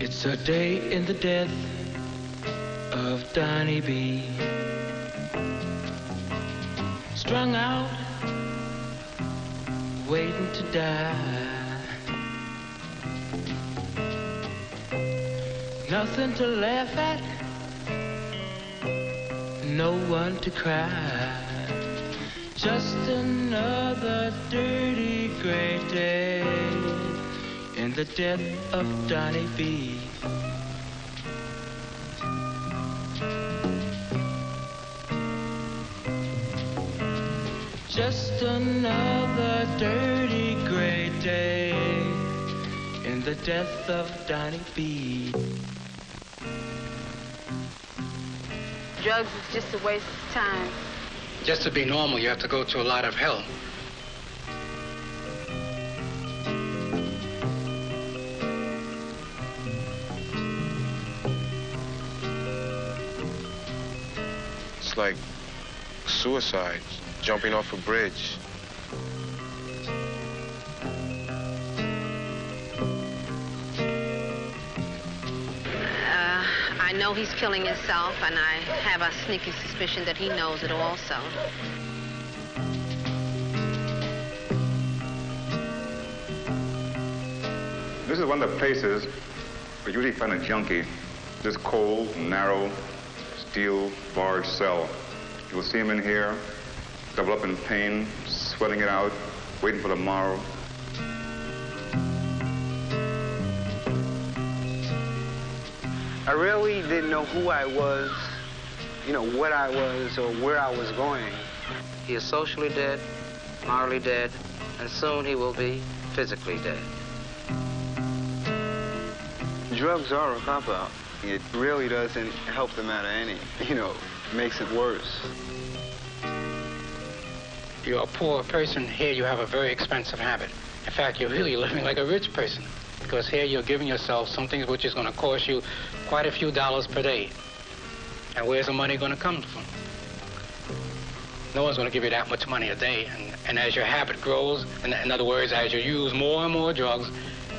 It's a day in the death of Donny B. Strung out, waiting to die. Nothing to laugh at, no one to cry. Just another dirty gray day in the death of Donny B. Just another dirty gray day in the death of Donny B. Drugs is just a waste of time. Just to be normal, you have to go through a lot of hell. It's like suicide, jumping off a bridge. I know he's killing himself, and I have a sneaky suspicion that he knows it also. This is one of the places where you usually find a junkie. This cold, narrow, steel barred cell. You will see him in here, double up in pain, sweating it out, waiting for tomorrow. I really didn't know who I was, what I was or where I was going. He is socially dead, morally dead, and soon he will be physically dead. Drugs are a cop-out. It really doesn't help the matter any, makes it worse. You're a poor person. Here you have a very expensive habit. In fact, you're really living like a rich person, because here you're giving yourself something which is going to cost you quite a few dollars per day. And where's the money going to come from? No one's going to give you that much money a day. And as your habit grows, in other words, as you use more and more drugs,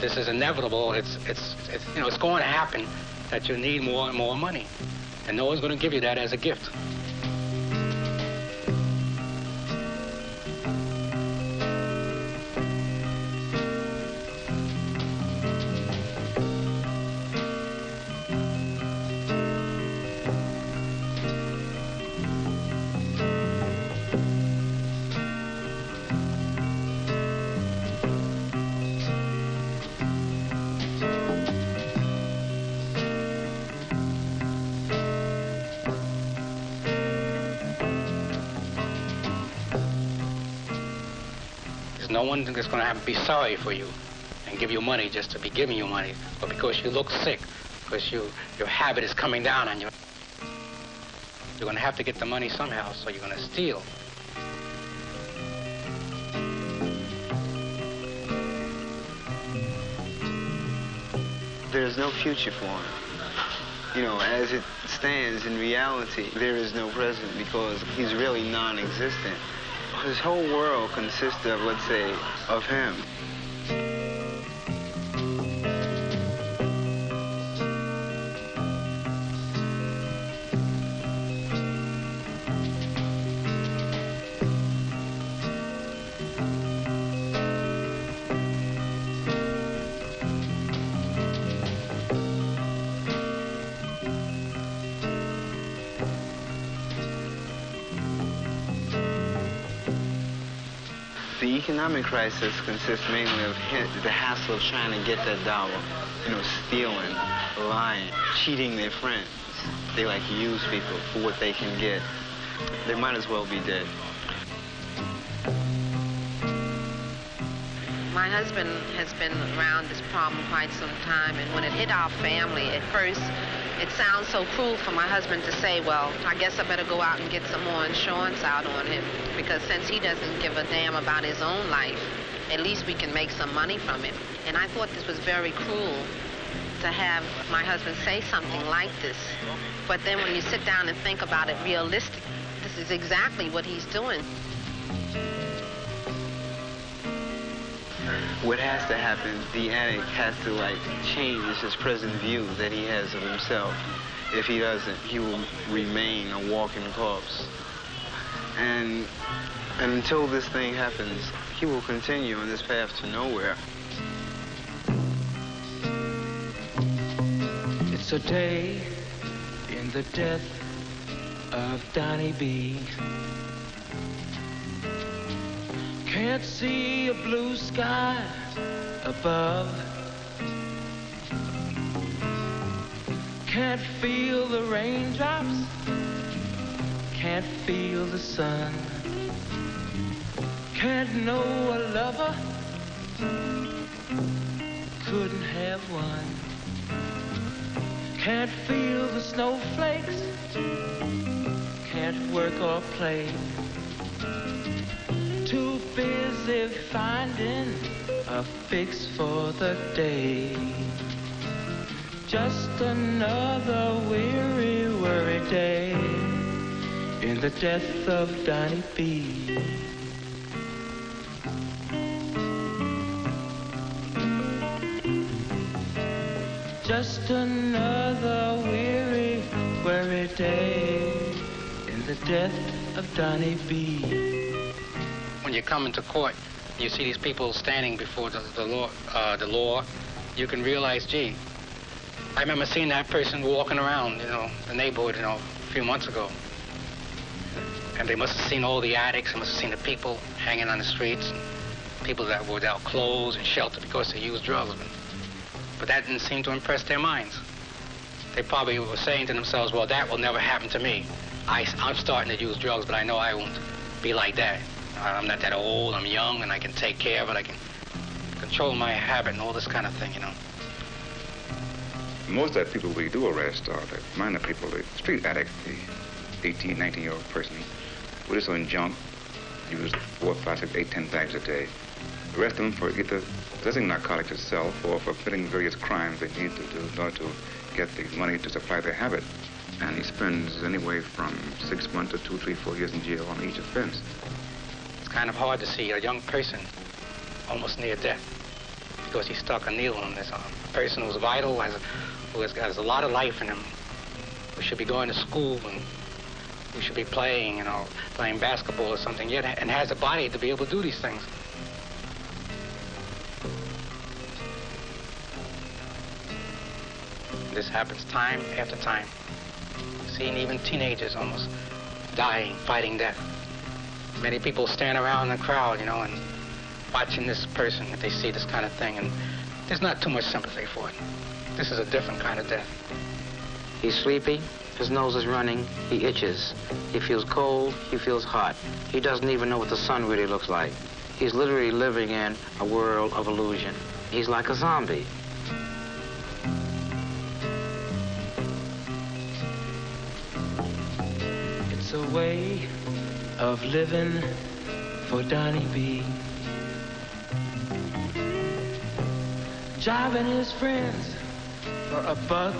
this is inevitable. It's going to happen that you need more and more money. And no one's going to give you that as a gift. No one is going to have to be sorry for you and give you money just to be giving you money, but because you look sick, because your habit is coming down on you. You're going to have to get the money somehow, so you're going to steal. There's no future for him. As it stands in reality, there is no present because he's really non-existent. His whole world consists of, let's say, of him. The economic crisis consists mainly of the hassle of trying to get that dollar. Stealing, lying, cheating their friends. They like to use people for what they can get. They might as well be dead. My husband has been around this problem quite some time, and when it hit our family, at first, it sounds so cruel for my husband to say, well, I guess I better go out and get some more insurance out on him, because since he doesn't give a damn about his own life, at least we can make some money from him. And I thought this was very cruel to have my husband say something like this. But then when you sit down and think about it realistically, this is exactly what he's doing. what has to happen, the addict has to like change his present view that he has of himself. If he doesn't, he will remain a walking corpse. And until this thing happens, he will continue on this path to nowhere. It's a day in the death of Donny B. Can't see a blue sky above. Can't feel the raindrops. Can't feel the sun. Can't know a lover. Couldn't have one. Can't feel the snowflakes. Can't work or play. Too busy finding a fix for the day. Just another weary, worry day in the death of Donny B. Just another weary, worry day in the death of Donny B. When you come into court, you see these people standing before the law, you can realize, gee, I remember seeing that person walking around, the neighborhood, a few months ago. And they must have seen all the addicts, they must have seen the people hanging on the streets, people that were without clothes and shelter because they used drugs. But that didn't seem to impress their minds. They probably were saying to themselves, well, that will never happen to me. I'm starting to use drugs, but I know I won't be like that. I'm not that old, I'm young, and I can take care of it. I can control my habit and all this kind of thing, Most of the people we do arrest are the minor people, the street addict, the 18, 19-year-old person who is on junk, use 4, 5, 6, 8, 10 bags a day. Arrest them for either possessing narcotics itself or for committing various crimes they need to do in order to get the money to supply their habit. And he spends anywhere from 6 months to 2, 3, 4 years in jail on each offense. It's kind of hard to see a young person almost near death because he stuck a needle in this person who's vital, who has a lot of life in him, who should be going to school and who should be playing, playing basketball or something, yet and has a body to be able to do these things. This happens time after time. Seeing even teenagers almost dying, fighting death. Many people stand around in the crowd, and watching this person if they see this kind of thing, and there's not too much sympathy for it. This is a different kind of death. He's sleepy, his nose is running, he itches. He feels cold, he feels hot. He doesn't even know what the sun really looks like. He's literally living in a world of illusion. He's like a zombie. It's a way of living for Donny B. Jiving his friends for a buck.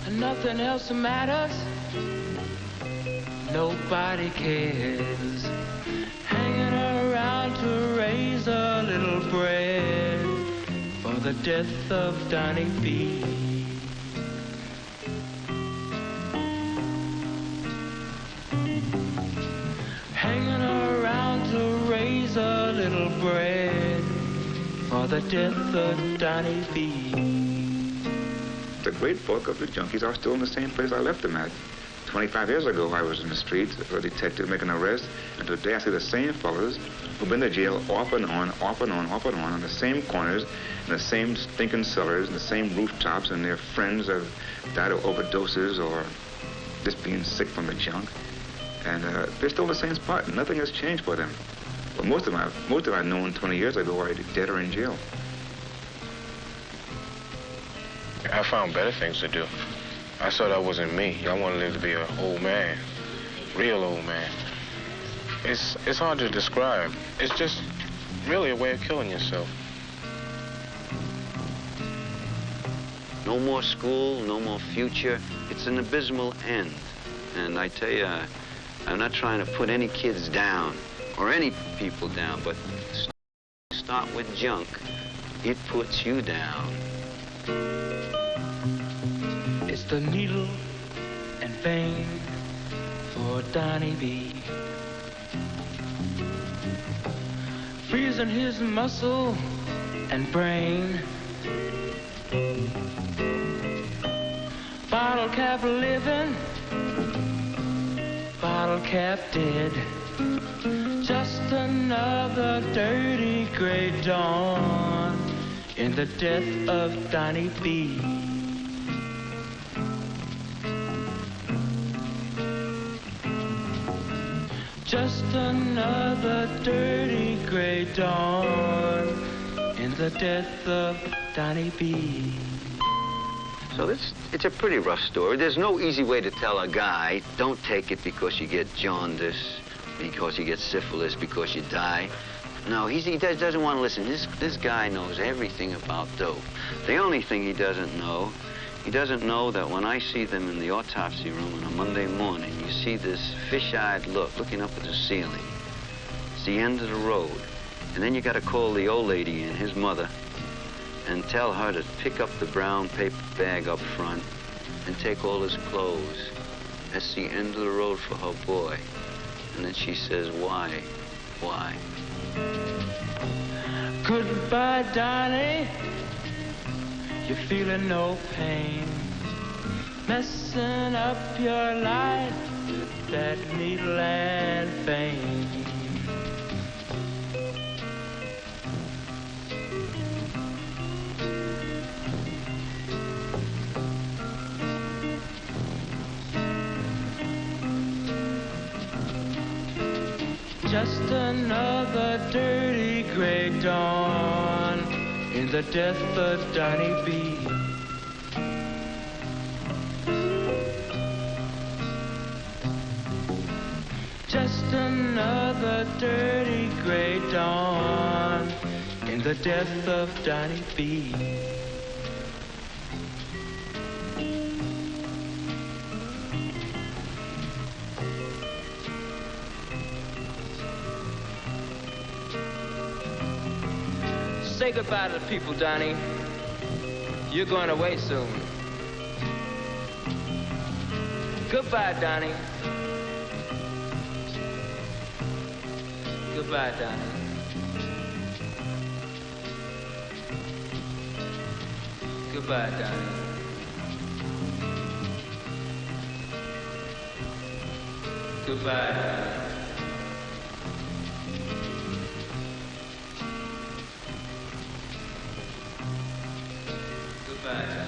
And nothing else matters. Nobody cares. Hanging around to raise a little bread for the death of Donny B. Hanging around to raise a little bread for the death of Donny B. The great bulk of the junkies are still in the same place I left them at. 25 years ago, I was in the streets as a detective making an arrest, and today I see the same fellas who've been to jail off and on, on the same corners, in the same stinking cellars, in the same rooftops, and their friends have died of overdoses or just being sick from the junk. And they're still in the same spot. Nothing has changed for them. But most of them I've known 20 years ago are dead or in jail. I found better things to do. I saw that wasn't me. I want to live to be an old man, real old man. It's hard to describe. It's just really a way of killing yourself. No more school, no more future. It's an abysmal end. And I tell you, I'm not trying to put any kids down, or any people down, but start with junk, it puts you down. It's the needle and vein for Donny B. Freezing his muscle and brain. Bottle cap living, bottle cap dead. Just another dirty gray dawn in the death of Donny B. Just another dirty gray dawn in the death of Donny B. So it's a pretty rough story. There's no easy way to tell a guy, don't take it because you get jaundice, because you get syphilis, because you die. No, he doesn't want to listen. This guy knows everything about dope. The only thing he doesn't know that when I see them in the autopsy room on a Monday morning, you see this fish-eyed look looking up at the ceiling. It's the end of the road. And then you got to call the old lady and his mother and tell her to pick up the brown paper bag up front and take all his clothes. That's the end of the road for her boy. And then she says, why? Why? Goodbye, Donny. You're feeling no pain. Messing up your life with that needle and vein. Just another dirty gray dawn in the death of Donny B. Just another dirty gray dawn in the death of Donny B. Say goodbye to the people, Donny. You're going away soon. Goodbye, Donny. Goodbye, Donny. Goodbye, Donny. Goodbye, Donny. Goodbye.